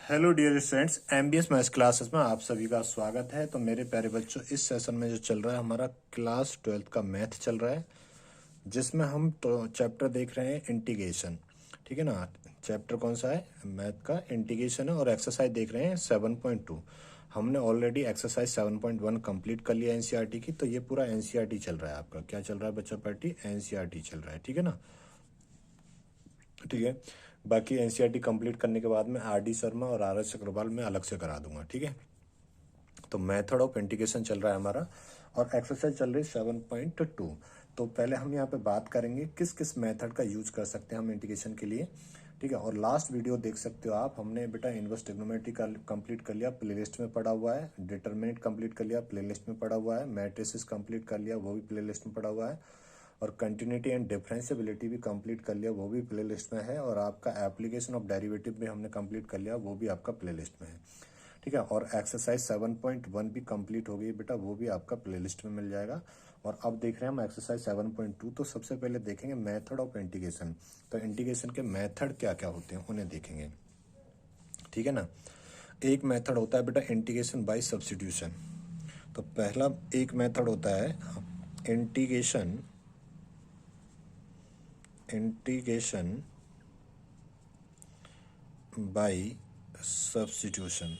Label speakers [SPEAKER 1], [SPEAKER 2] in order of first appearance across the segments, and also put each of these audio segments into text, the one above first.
[SPEAKER 1] Hello dear students, MBS maths classes में आप सभी का स्वागत है। तो मेरे प्यारे बच्चों, इस सेशन में जो चल रहा है हमारा क्लास 12th का मैथ चल रहा है, जिसमें हम तो चैप्टर देख रहे हैं इंटीग्रेशन। ठीक है ना। चैप्टर कौन सा है? मैथ का इंटीग्रेशन है। और एक्सरसाइज देख रहे हैं 7.2। हमने ऑलरेडी एक्सरसाइज 7.1 कंप्लीट कर लिया एनसीईआरटी की। तो ये पूरा एनसीईआरटी चल रहा है। आपका क्या चल रहा है बच्चा पार्टी? एनसीईआरटी चल रहा है। ठीक है ना। ठीक है। बाकी एनसीईआरटी कंप्लीट करने के बाद में आर डी शर्मा और आर एस अग्रवाल मैं अलग से करा दूंगा। ठीक है। तो मेथड ऑफ इंटीग्रेशन चल रहा है हमारा, और एक्सरसाइज चल रही है 7.2। तो पहले हम यहाँ पे बात करेंगे किस किस मेथड का यूज कर सकते हैं हम इंटीग्रेशन के लिए। ठीक है। और लास्ट वीडियो देख सकते हो आप। हमने बेटा इनवर्स ट्रिग्नोमेट्री का कंप्लीट कर लिया, प्लेलिस्ट में पड़ा हुआ है। डिटरमिनेंट कंप्लीट कर लिया, प्लेलिस्ट में पड़ा हुआ है। मैट्रिसेस कंप्लीट कर लिया, वो भी प्लेलिस्ट में पड़ा हुआ है। और कंटिन्यूटी एंड डिफरेंशिएबिलिटी भी कंप्लीट कर लिया, वो भी प्लेलिस्ट में है। और आपका एप्लीकेशन ऑफ डेरिवेटिव भी हमने कंप्लीट कर लिया, वो भी आपका प्लेलिस्ट में है। ठीक है। और एक्सरसाइज 7.1 भी कंप्लीट हो गई बेटा, वो भी आपका प्लेलिस्ट में मिल जाएगा। और अब देख रहे हैं हम एक्सरसाइज 7.2। तो सबसे पहले देखेंगे मेथड ऑफ इंटीग्रेशन। तो इंटीग्रेशन के मेथड क्या क्या होते हैं उन्हें देखेंगे। ठीक है ना। एक मेथड होता है बेटा इंटीग्रेशन बाय सब्स्टिट्यूशन। तो पहला एक मेथड होता है integration integration by substitution.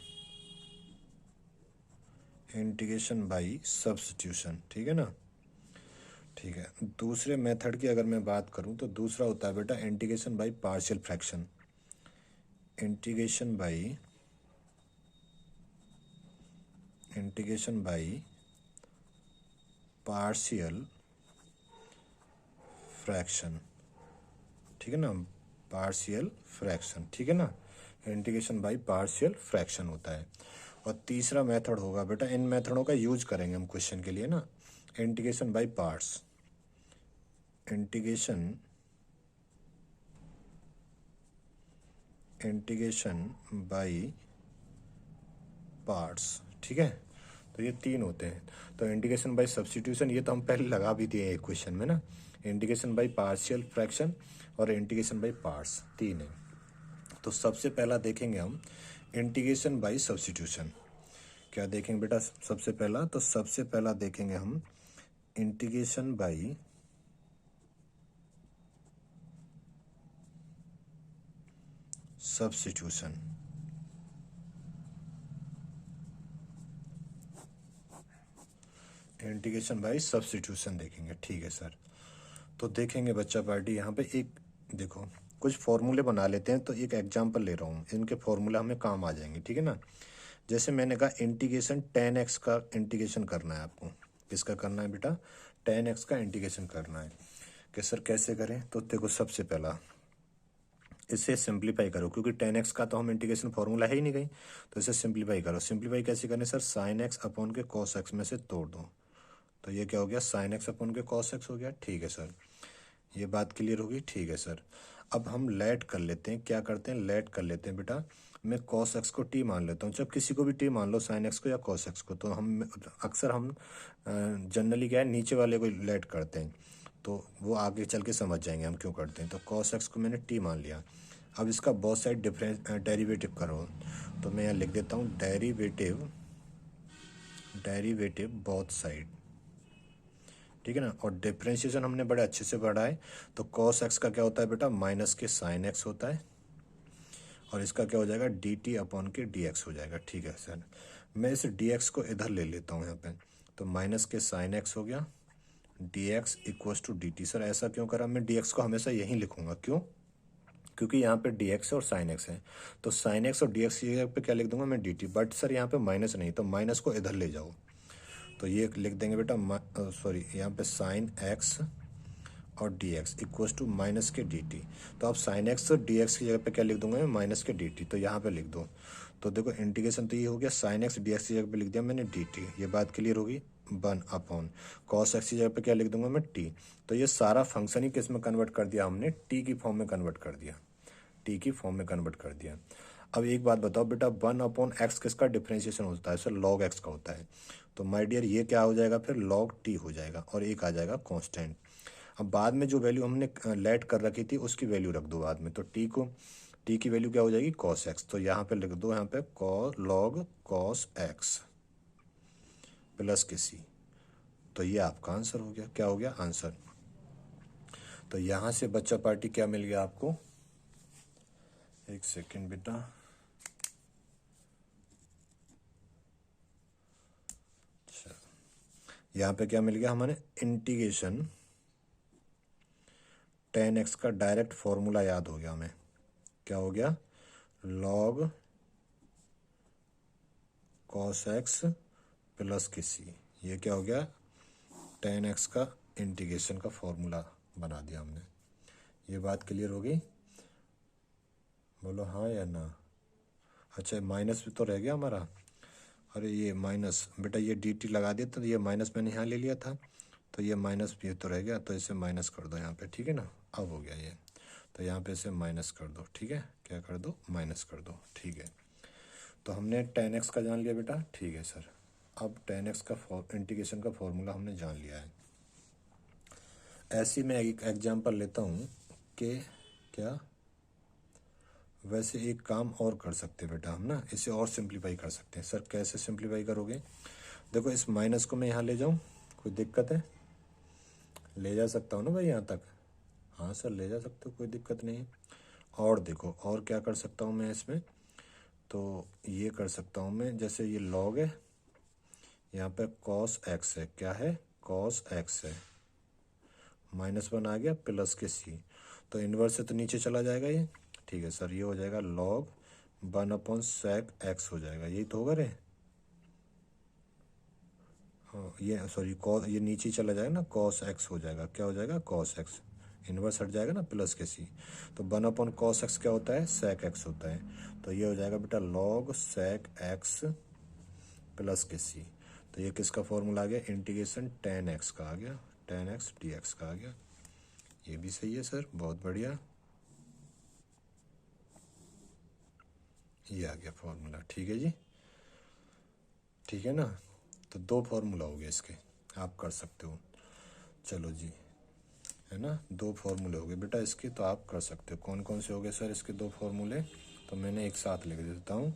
[SPEAKER 1] Integration by substitution. ठीक है ना। ठीक है। दूसरे मेथड की अगर मैं बात करूं तो दूसरा होता है बेटा integration by partial fraction. Integration by partial fraction. ठीक है ना। Partial fraction. ठीक है ना। इंटीग्रेशन बाय पार्शियल फ्रैक्शन होता है। और तीसरा मेथड होगा बेटा, इन मेथडों का यूज करेंगे हम क्वेश्चन के लिए ना। Integration by parts. Integration by parts. ठीक है। तो ये तीन होते हैं। तो इंटीग्रेशन बाय सब्स्टिट्यूशन ये तो हम पहले लगा भी दिए एक क्वेश्चन में ना। इंटीग्रेशन बाय पार्शियल फ्रैक्शन और इंटीग्रेशन बाय पार्ट्स, तीन है। तो सबसे पहला देखेंगे हम इंटीग्रेशन बाय सब्स्टिट्यूशन। क्या देखेंगे बेटा सबसे पहला? तो सबसे पहला देखेंगे हम integration by substitution. Integration by substitution देखेंगे। ठीक है सर। तो देखेंगे बच्चा पार्टी, यहाँ पे एक देखो कुछ फॉर्मूले बना लेते हैं। तो एक एग्जांपल ले रहा हूँ, इनके फॉर्मूला हमें काम आ जाएंगे। ठीक है ना। जैसे मैंने कहा इंटीग्रेशन 10x का इंटीग्रेशन करना है आपको। किसका करना है बेटा? 10x का इंटीग्रेशन करना है। कि सर कैसे करें? तो देखो सबसे पहला इसे सिंप्लीफाई करो, क्योंकि 10x का तो हम इंटीग्रेशन फॉर्मूला है ही नहीं कहीं। तो इसे सिंप्लीफाई करो। सिंप्लीफाई कैसे करने सर? साइन एक्स अपॉन के कॉस एक्स में से तोड़ दो। तो ये क्या हो गया? साइन एक्स अपॉन के कॉस एक्स हो गया। ठीक है सर, ये बात क्लियर होगी। ठीक है सर। अब हम लेट कर लेते हैं। क्या करते हैं? लेट कर लेते हैं बेटा। मैं कॉस एक्स को टी मान लेता हूँ। जब किसी को भी टी मान लो, साइन एक्स को या कॉस एक्स को, तो हम अक्सर हम जनरली क्या है, नीचे वाले को लेट करते हैं। तो वो आगे चल के समझ जाएंगे हम क्यों करते हैं। तो कॉस एक्स को मैंने टी मान लिया। अब इसका बहुत साइड डिफरेंस डेरिवेटिव करो। तो मैं यहाँ लिख देता हूँ डेरिवेटिव बोथ साइड। ठीक है ना। और डिफ्रेंशिएशन हमने बड़े अच्छे से पढ़ा है। तो कॉस एक्स का क्या होता है बेटा? माइनस के साइन एक्स होता है। और इसका क्या हो जाएगा? डी टी अपॉन के डी एक्स हो जाएगा। ठीक है सर। मैं इस डी एक्स को इधर ले लेता हूँ यहाँ पे। तो माइनस के साइन एक्स हो गया, D x equals to D T. Sir ऐसा क्यों करा? मैं डी एक्स को हमेशा यहीं लिखूंगा। क्यों? क्योंकि यहाँ पे डी एक्स और साइन एक्स है। तो साइन एक्स और डी एक्स की जगह पे क्या लिख दूंगा मैं? D T. बट सर यहाँ पे माइनस नहीं, तो माइनस को इधर ले जाओ। तो ये लिख देंगे बेटा, सॉरी यहाँ पे साइन एक्स और D x equals to minus के डी टी। तो अब साइन एक्स और डी एक्स की जगह पे क्या लिख दूंगा मैं? माइनस के डी टी। तो यहाँ पे लिख दो। तो देखो इंटीग्रेशन तो ये हो गया, साइन एक्स डी एक्स की जगह पे लिख दिया मैंने डी टी। ये बात क्लियर होगी। 1 अपॉन कॉस एक्स की जगह पे क्या लिख दूंगा मैं? टी। तो ये सारा फंक्शन ही किस में कन्वर्ट कर दिया हमने? टी की फॉर्म में कन्वर्ट कर दिया। टी की फॉर्म में कन्वर्ट कर दिया। अब एक बात बताओ बेटा, 1 अपॉन एक्स किसका डिफरेंशिएशन होता है? सर लॉग एक्स का होता है। तो माय डियर ये क्या हो जाएगा फिर? लॉग टी हो जाएगा। और एक आ जाएगा कांस्टेंट। अब बाद में जो वैल्यू हमने लेट कर रखी थी उसकी वैल्यू रख दो बाद में। तो टी टी की वैल्यू क्या हो जाएगी कॉस एक्स, तो यहाँ पे लिख दो, यहाँ पे लॉग कॉस एक्स प्लस के सी। तो ये आपका आंसर हो गया, क्या हो गया आंसर। तो यहाँ से बच्चा पार्टी क्या मिल गया आपको, एक सेकेंड बेटा, अच्छा यहाँ पे क्या मिल गया हमारे, इंटीग्रेशन टेन एक्स का डायरेक्ट फॉर्मूला याद हो गया हमें, क्या हो गया लॉग कॉस एक्स प्लस के सी, ये क्या हो गया टेन एक्स का इंटीग्रेशन का फॉर्मूला बना दिया हमने। ये बात क्लियर हो गई, बोलो हाँ या ना। अच्छा माइनस भी तो रह गया हमारा, अरे ये माइनस बेटा ये डी टी लगा दिया, तो ये माइनस मैंने यहाँ ले लिया था, तो ये माइनस भी तो रह गया, तो इसे माइनस कर दो यहाँ पे, ठीक है ना, अब हो गया ये, तो यहाँ पे इसे माइनस कर दो, ठीक है, क्या कर दो माइनस कर दो, ठीक है। तो हमने टेन एक्स का जान लिया बेटा, ठीक है सर। अब टेन एक्स का इंटीग्रेशन का फॉर्मूला हमने जान लिया है। ऐसी मैं एक एग्जांपल लेता हूँ कि क्या, वैसे एक काम और कर सकते हैं बेटा हम ना, इसे और सिंप्लीफाई कर सकते हैं। सर कैसे सिंप्लीफाई करोगे, देखो इस माइनस को मैं यहाँ ले जाऊँ, कोई दिक्कत है, ले जा सकता हूँ ना भाई यहाँ तक, हाँ सर ले जा सकते हो, कोई दिक्कत नहीं है। और देखो और क्या कर सकता हूँ मैं इसमें, तो ये कर सकता हूँ मैं, जैसे ये लॉग है, यहाँ पे कॉस एक्स है, क्या है कॉस एक्स है, -1 आ गया प्लस के सी, तो इन्वर्स से तो नीचे चला जाएगा ये, ठीक है सर, ये हो जाएगा लॉग 1/sec एक्स हो जाएगा, यही तो होगा रे, हाँ ये सॉरी कॉस, ये नीचे चला जाएगा ना, कॉस एक्स हो जाएगा, क्या हो जाएगा कॉस एक्स, इन्वर्स हट जाएगा ना प्लस के सी, तो 1/cos एक्स क्या होता है sec एक्स होता है, तो ये हो जाएगा बेटा लॉग sec एक्स प्लस के सी। तो ये किसका फॉर्मूला आ गया, इंटीग्रेशन टेन एक्स का आ गया, टेन एक्स डी एक्स का आ गया, ये भी सही है सर, बहुत बढ़िया, ये आ गया फॉर्मूला, ठीक है जी, ठीक है ना। तो दो फॉर्मूला हो गए इसके, आप कर सकते हो, चलो जी, है ना, दो फॉर्मूले हो गए बेटा इसके, तो आप कर सकते हो। कौन कौन से हो गए सर इसके दो फॉर्मूले, तो मैंने एक साथ लिख देता हूँ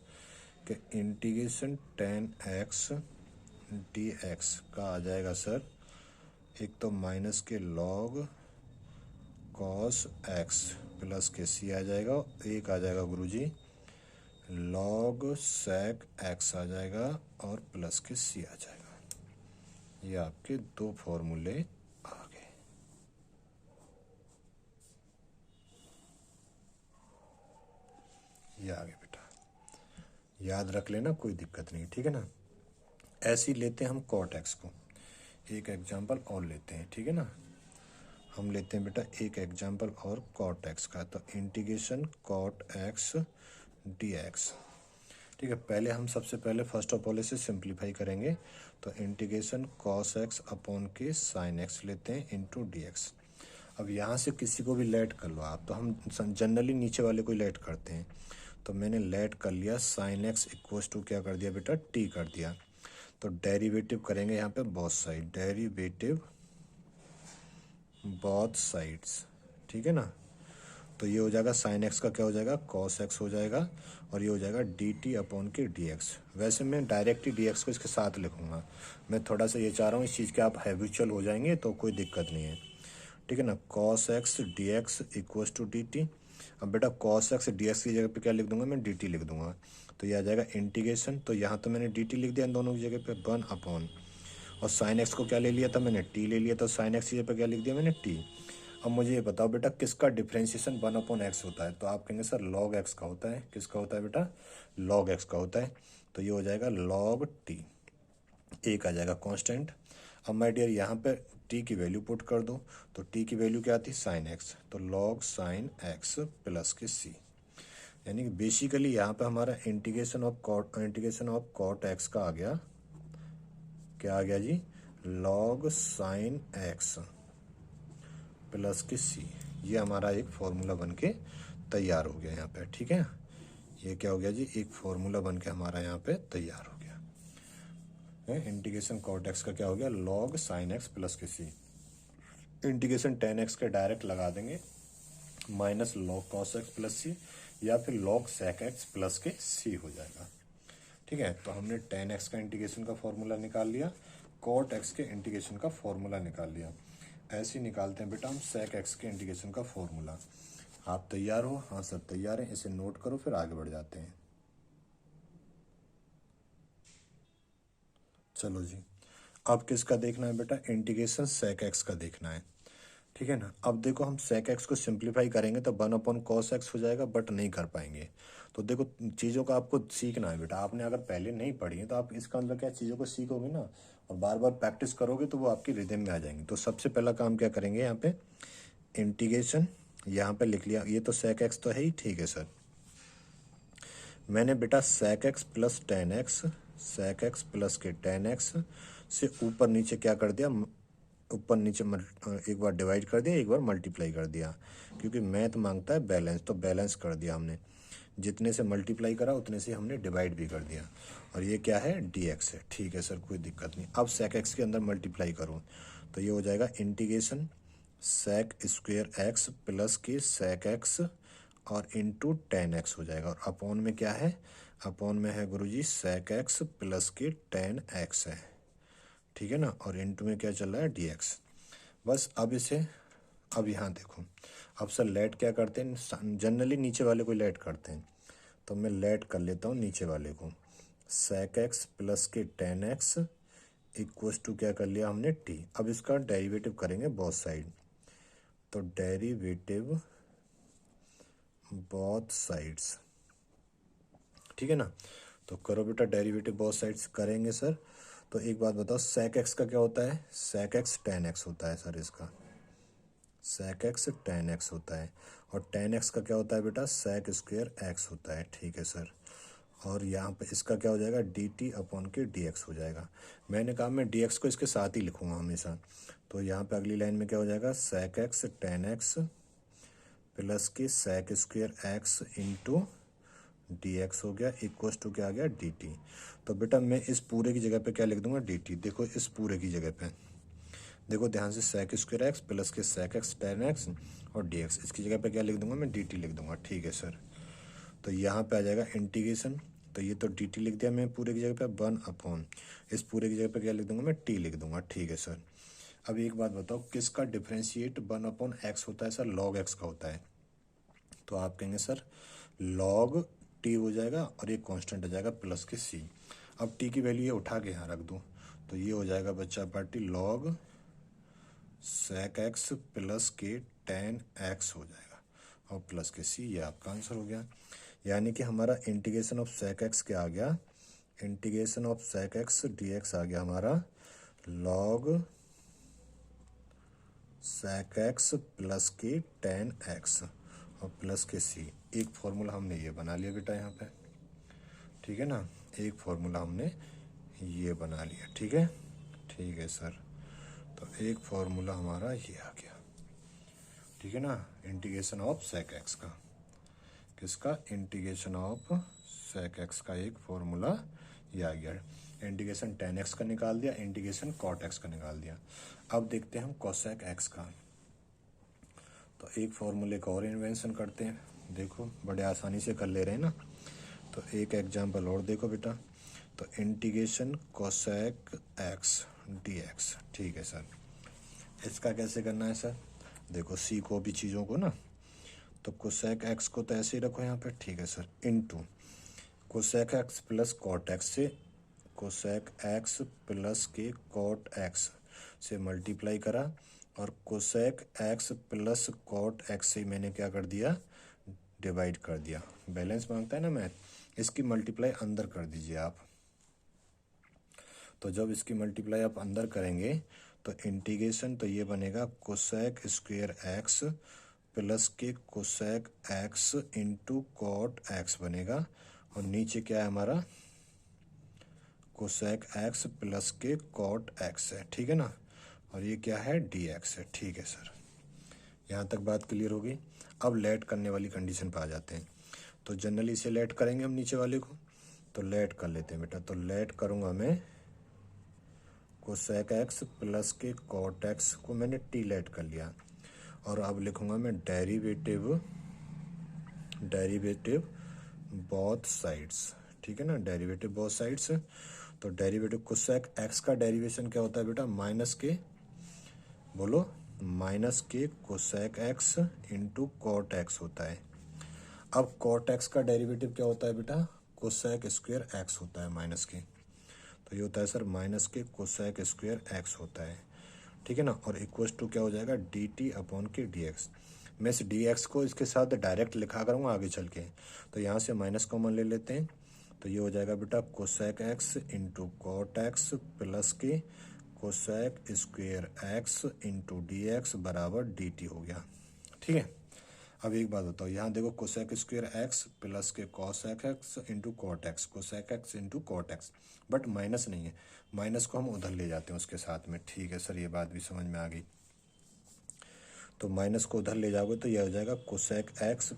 [SPEAKER 1] कि integration tan x D x का आ जाएगा सर, एक तो माइनस के लॉग कॉस एक्स प्लस के सी आ जाएगा, एक आ जाएगा गुरुजी लॉग सेक एक्स आ जाएगा और प्लस के सी आ जाएगा। ये आपके दो फॉर्मूले आ गए। ये आ गए बेटा, याद रख लेना, कोई दिक्कत नहीं, ठीक है ना। ऐसे ही लेते हैं हम कॉट एक्स को, एक एग्जांपल और लेते हैं, ठीक है ना। हम लेते हैं बेटा एक एग्जांपल और कॉट एक्स का, तो integration cot X D X, ठीक है। पहले हम सबसे पहले फर्स्ट ऑफ ऑल इसे सिंप्लीफाई करेंगे, तो इंटीग्रेशन कॉस एक्स अपॉन के साइन एक्स लेते हैं इंटू डी एक्स। अब यहाँ से किसी को भी लेट कर लो आप, तो हम जनरली नीचे वाले को लेट करते हैं, तो मैंने लेट कर लिया साइन एक्स इक्वल्स टू क्या कर दिया बेटा टी कर दिया, तो डेरिवेटिव करेंगे यहाँ पे both side, derivative both sides, ठीक है ना। तो ये हो जाएगा साइन एक्स का क्या हो जाएगा कॉस एक्स हो जाएगा, और ये हो जाएगा डी टी अपॉन के डी एक्स। वैसे मैं डायरेक्ट ही डी एक्स को इसके साथ लिखूंगा, मैं थोड़ा सा ये चाह रहा हूँ इस चीज़ के आप हैबिचुअल हो जाएंगे तो कोई दिक्कत नहीं है, ठीक है ना। Cos X D x equals to D T, अब बेटा कॉस एक्स डी एक्स की जगह पे क्या लिख दूंगा मैं डी टी लिख दूंगा, तो ये आ जाएगा इंटीग्रेशन, तो यहाँ तो मैंने डी टी लिख दिया इन दोनों की जगह पे 1 अपॉन, और साइन एक्स को क्या ले लिया था मैंने टी ले लिया, तो साइन एक्स की जगह पे क्या लिख दिया मैंने टी। अब मुझे ये बताओ बेटा किसका डिफ्रेंशिएशन 1/x होता है, तो आप कहेंगे सर लॉग एक्स का होता है, किसका होता है बेटा लॉग एक्स का होता है, तो ये हो जाएगा लॉग टी, एक आ जाएगा कांस्टेंट। अब माय डियर यहाँ पे टी की वैल्यू पुट कर दो, तो टी की वैल्यू क्या आती है साइन एक्स, तो लॉग साइन एक्स प्लस के सी, यानी कि बेसिकली यहाँ पे हमारा इंटीग्रेशन ऑफ कॉट एक्स का आ गया, क्या आ गया जी लॉग साइन एक्स प्लस के सी, ये हमारा एक फॉर्मूला बन के तैयार हो गया यहाँ पे, ठीक है। ये क्या हो गया जी एक फॉर्मूला बन के हमारा यहाँ पे तैयार हो गया, इंटीग्रेशन कॉट एक्स का क्या हो गया लॉग साइन एक्स प्लस के सी, इंटीग्रेशन टेन एक्स के डायरेक्ट लगा देंगे, minus log cos x plus C, या फिर log sec x प्लस के c हो जाएगा। ठीक है, तो हमने tan x का इंटीग्रेशन का फॉर्मूला निकाल लिया, cot x के इंटीग्रेशन का फॉर्मूला निकाल लिया। ऐसे ही निकालते हैं बेटा हम sec x के इंटीग्रेशन का फॉर्मूला। आप तैयार हो? हाँ सर तैयार हैं, इसे नोट करो फिर आगे बढ़ जाते हैं। चलो जी, अब किसका देखना है बेटा? इंटीग्रेशन sec x का देखना है। ठीक है ना। अब देखो हम sec x को सिंप्लीफाई करेंगे तो 1/cos x हो जाएगा, बट नहीं कर पाएंगे। तो देखो चीज़ों का आपको सीखना है बेटा। आपने अगर पहले नहीं पढ़ी है तो आप इसका अंदर क्या चीज़ों को सीखोगे ना, और बार बार प्रैक्टिस करोगे तो वो आपकी रिदम में आ जाएंगी। तो सबसे पहला काम क्या करेंगे, यहाँ पे इंटीग्रेशन यहाँ पे लिख लिया। ये तो sec x तो है ही, ठीक है सर। मैंने बेटा sec x plus ten x, sec x plus के टेन एक्स से ऊपर नीचे क्या कर दिया, ऊपर नीचे एक बार डिवाइड कर दिया, एक बार मल्टीप्लाई कर दिया, क्योंकि मैथ मांगता है बैलेंस, तो बैलेंस कर दिया हमने। जितने से मल्टीप्लाई करा उतने से हमने डिवाइड भी कर दिया। और ये क्या है, dx है। ठीक है सर, कोई दिक्कत नहीं। अब sec x के अंदर मल्टीप्लाई करूँ तो ये हो जाएगा integration sec square x plus के sec x और इंटू टेन एक्स हो जाएगा। और अपॉन में क्या है, अपॉन में है गुरुजी sec x प्लस के टेन एक्स है। ठीक है ना। और इंटू में क्या चल रहा है, dx। बस अब इसे, अब यहाँ देखो, अब सर लेट क्या करते हैं, जनरली नीचे वाले को लेट करते हैं, तो मैं लेट कर लेता हूँ नीचे वाले को। sec x प्लस के टेन एक्स इक्वस टू क्या कर लिया हमने, t। अब इसका डेरिवेटिव करेंगे बोथ साइड, तो डेरिवेटिव बोथ साइड्स। ठीक है ना। तो करो बेटा डेरिवेटिव बोथ साइड्स करेंगे सर। तो एक बात बताओ, sec x का क्या होता है, sec x tan x होता है सर इसका, sec x tan x होता है। और tan x का क्या होता है बेटा, sec स्क्वेयर x होता है। ठीक है सर। और यहाँ पे इसका क्या हो जाएगा, dt अपॉन के dx हो जाएगा। मैंने कहा मैं dx को इसके साथ ही लिखूंगा हमेशा। तो यहाँ पे अगली लाइन में क्या हो जाएगा, sec x tan x plus के sec square x into dx हो गया, इक्वस टू क्या आ गया, dt। तो बेटा मैं इस पूरे की जगह पे क्या लिख दूंगा, dt। देखो इस पूरे की जगह पे देखो ध्यान से, sec स्क्वेयर x प्लस के sec x tan x और dx, इसकी जगह पे क्या लिख दूंगा मैं, dt लिख दूंगा। ठीक है सर। तो यहाँ पे आ जाएगा इंटीग्रेशन, तो ये तो dt लिख दिया मैं पूरे की जगह पे, 1/, इस पूरे की जगह पे क्या लिख दूंगा मैं, t लिख दूंगा। ठीक है सर। अब एक बात बताओ, किसका डिफ्रेंशिएट 1/x होता है सर, log x का होता है। तो आप कहेंगे सर log t हो जाएगा और ये कांस्टेंट आ जाएगा प्लस के c। अब t की वैल्यू ये उठा के यहाँ रख दूँ तो ये हो जाएगा बच्चा party log sec x plus के tan x हो जाएगा और प्लस के c, ये आपका आंसर हो गया। यानी कि हमारा इंटीग्रेशन ऑफ sec x क्या आ गया, integration of sec x dx आ गया हमारा log sec x प्लस के tan x और प्लस के c। एक फॉर्मूला हमने ये बना लिया बेटा यहाँ पे। ठीक है ना, एक फॉर्मूला हमने ये बना लिया। ठीक है, ठीक है सर। तो एक फॉर्मूला हमारा ये आ गया। ठीक है ना, इंटीग्रेशन ऑफ sec x का, किसका, इंटीग्रेशन ऑफ sec x का एक फॉर्मूला ये आ गया। इंटीग्रेशन tan x का निकाल दिया, इंटीग्रेशन cot x का निकाल दिया। अब देखते हैं हम cosec x का। तो एक फॉर्मूले का और इन्वेंशन करते हैं। देखो बड़े आसानी से कर ले रहे हैं ना। तो एक एग्जांपल और देखो बेटा, तो इंटीग्रेशन cosec x dx। ठीक है सर। इसका कैसे करना है सर, देखो सीखो भी चीज़ों को ना। तो cosec x को तो ऐसे ही रखो यहाँ पे। ठीक है sir. Into cosec x plus cot x से, cosec x प्लस के cot x से मल्टीप्लाई करा, और cosec x plus cot x से मैंने क्या कर दिया, डिवाइड कर दिया। बैलेंस मांगता है ना मैथ, इसकी मल्टीप्लाई अंदर कर दीजिए आप। तो जब इसकी मल्टीप्लाई आप अंदर करेंगे तो इंटीग्रेशन तो ये बनेगा cosec स्क्वेयर x प्लस के cosec x into cot x बनेगा, और नीचे क्या है हमारा, cosec x प्लस के cot x है। ठीक है ना। और ये क्या है, dx है। ठीक है सर, यहाँ तक बात क्लियर होगी। अब लेट करने वाली कंडीशन पर आ जाते हैं। तो जनरली इसे लेट करेंगे हम नीचे वाले को, तो लेट कर लेते हैं बेटा। तो लेट करूँगा मैं cosec x प्लस के cot x को मैंने t लेट कर लिया, और अब लिखूँगा मैं डेरिवेटिव डेरिवेटिव बोथ साइड्स, ठीक है ना, डेरिवेटिव बोथ साइड्स। तो डेरिवेटिव कोसेक एक्स का डेरिवेशन क्या होता है बेटा, माइनस के, बोलो, माइनस के cosec x into cot X होता है। अब कॉट एक्स का डेरिवेटिव क्या होता है बेटा, कोसेक स्क्वायर एक्स होता है माइनस के। तो ये होता है सर माइनस के कोसेक स्क्वायर एक्स होता है, ठीक है ना। और इक्वल्स टू क्या हो जाएगा, डी टी अपॉन के डी एक्स। मैं इस डी एक्स को इसके साथ डायरेक्ट लिखा करूँगा आगे चल के। तो यहाँ से माइनस कॉमन ले लेते हैं, तो ये हो जाएगा बेटा cosec x into cot x plus के cosec square x into d x बराबर डी टी हो गया, ठीक है। अब एक बात बताओ, यहाँ देखो कोसेक स्क्वायर एक्स प्लस के cosec x into cot X, cosec x into cot X, but minus नहीं है, माइनस को हम उधर ले जाते हैं उसके साथ में, ठीक है सर, ये बात भी समझ में आ गई। तो माइनस को उधर ले जाओगे तो यह हो जाएगा cosec x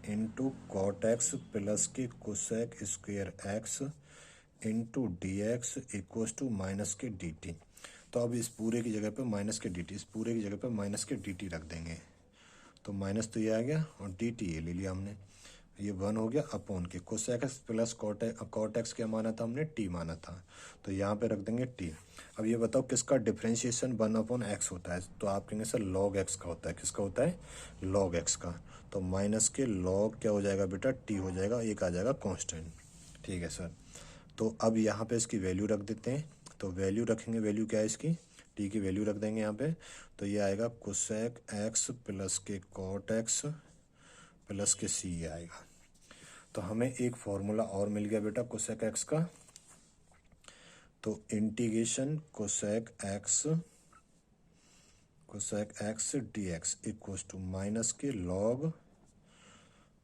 [SPEAKER 1] into cot x plus के cosec square x into d x equals to minus के डी टी। तो अब इस पूरे की जगह पे माइनस के डी टी, इस पूरे की जगह पे माइनस के डी टी रख देंगे। तो माइनस तो ये आ गया और डी टी ये ले लिया हमने, ये 1 हो गया अपॉन के cosec X plus cot X क्या माना था हमने, टी माना था, तो यहाँ पे रख देंगे टी। अब ये बताओ किसका डिफरेंशिएशन 1 अपॉन एक्स होता है, तो आप कहेंगे सर लॉग एक्स का होता है, किसका होता है, लॉग एक्स का। तो माइनस के लॉग क्या हो जाएगा बेटा, टी हो जाएगा, एक आ जाएगा कॉन्स्टेंट, ठीक है सर। तो अब यहाँ पे इसकी वैल्यू रख देते हैं, तो वैल्यू रखेंगे, वैल्यू क्या है इसकी, टी की वैल्यू रख देंगे यहाँ पे। तो ये आएगा कोसेक एक्स प्लस के कॉट एक्स प्लस के सी आएगा। तो हमें एक फॉर्मूला और मिल गया बेटा कोसेक एक्स का, तो integration cosec X D x equals to minus के लॉग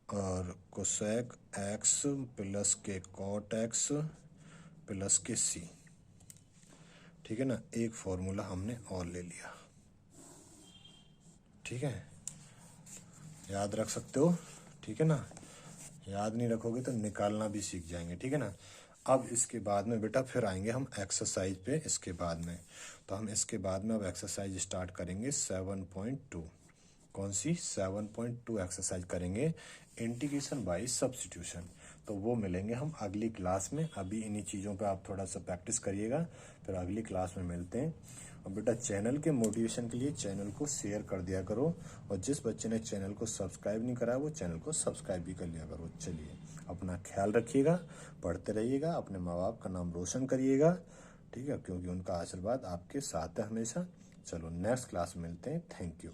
[SPEAKER 1] और कोसेक एक्स प्लस के कॉट एक्स प्लस के सी, ठीक है ना। एक फॉर्मूला हमने और ले लिया, ठीक है, याद रख सकते हो, ठीक है ना। याद नहीं रखोगे तो निकालना भी सीख जाएंगे, ठीक है ना। अब इसके बाद में बेटा फिर आएंगे हम एक्सरसाइज पे इसके बाद में। तो हम इसके बाद में अब एक्सरसाइज स्टार्ट करेंगे 7.2। कौन सी, 7.2 एक्सरसाइज करेंगे, इंटीग्रेशन बाय सब्स्टिट्यूशन। तो वो मिलेंगे हम अगली क्लास में, अभी इन्हीं चीज़ों पे आप थोड़ा सा प्रैक्टिस करिएगा, फिर अगली क्लास में मिलते हैं। और बेटा चैनल के मोटिवेशन के लिए चैनल को शेयर कर दिया करो, और जिस बच्चे ने चैनल को सब्सक्राइब नहीं करा वो चैनल को सब्सक्राइब भी कर लिया करो। चलिए, अपना ख्याल रखिएगा, पढ़ते रहिएगा, अपने माँ बाप का नाम रोशन करिएगा, ठीक है, क्योंकि उनका आशीर्वाद आपके साथ है हमेशा। चलो नेक्स्ट क्लास में मिलते हैं, थैंक यू।